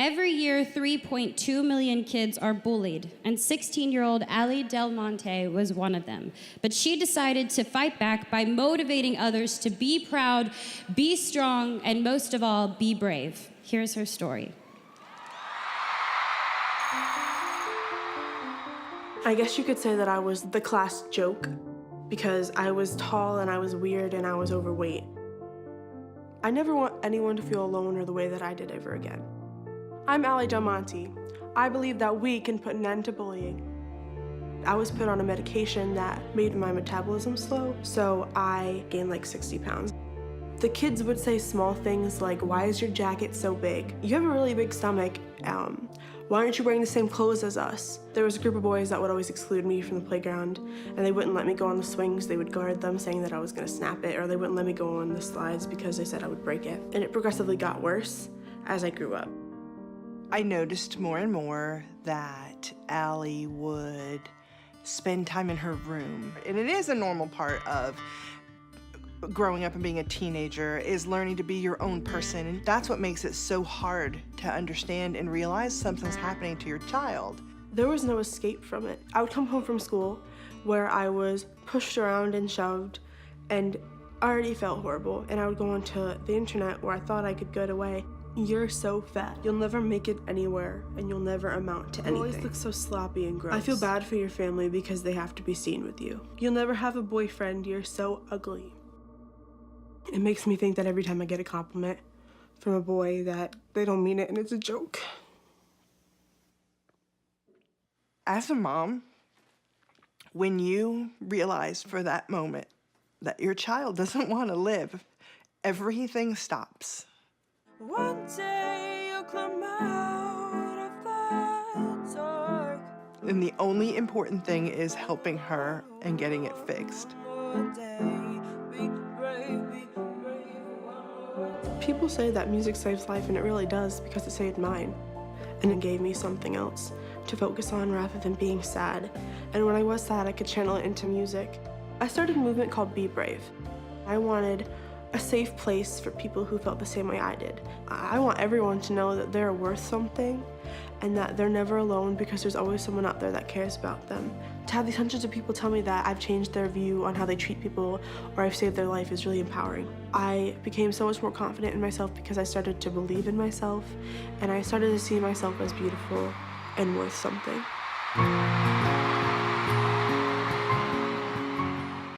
Every year, 3.2 million kids are bullied, and 16-year-old Ally Del Monte was one of them. But she decided to fight back by motivating others to be proud, be strong, and most of all, be brave. Here's her story. I guess you could say that I was the class joke because I was tall and I was weird and I was overweight. I never want anyone to feel alone or the way that I did ever again. I'm Ally Del Monte. I believe that we can put an end to bullying. I was put on a medication that made my metabolism slow, so I gained like 60 pounds. The kids would say small things like, "Why is your jacket so big? You have a really big stomach. Why aren't you wearing the same clothes as us?" There was a group of boys that would always exclude me from the playground, and they wouldn't let me go on the swings. They would guard them, saying that I was gonna snap it, or they wouldn't let me go on the slides because they said I would break it. And it progressively got worse as I grew up. I noticed more and more that Allie would spend time in her room. And it is a normal part of growing up and being a teenager, is learning to be your own person. And that's what makes it so hard to understand and realize something's happening to your child. There was no escape from it. I would come home from school where I was pushed around and shoved, and I already felt horrible. And I would go onto the internet where I thought I could get away. "You're so fat. You'll never make it anywhere, and you'll never amount to anything. You always look so sloppy and gross. I feel bad for your family because they have to be seen with you. You'll never have a boyfriend. You're so ugly." It makes me think that every time I get a compliment from a boy that they don't mean it and it's a joke. As a mom, when you realize for that moment that your child doesn't want to live, everything stops. One day you'll climb out of that dark. And the only important thing is helping her and getting it fixed. People say that music saves life, and it really does because it saved mine. And it gave me something else to focus on rather than being sad. And when I was sad, I could channel it into music. I started a movement called Be Brave. I wanted a safe place for people who felt the same way I did. I want everyone to know that they're worth something and that they're never alone because there's always someone out there that cares about them. To have these hundreds of people tell me that I've changed their view on how they treat people or I've saved their life is really empowering. I became so much more confident in myself because I started to believe in myself, and I started to see myself as beautiful and worth something.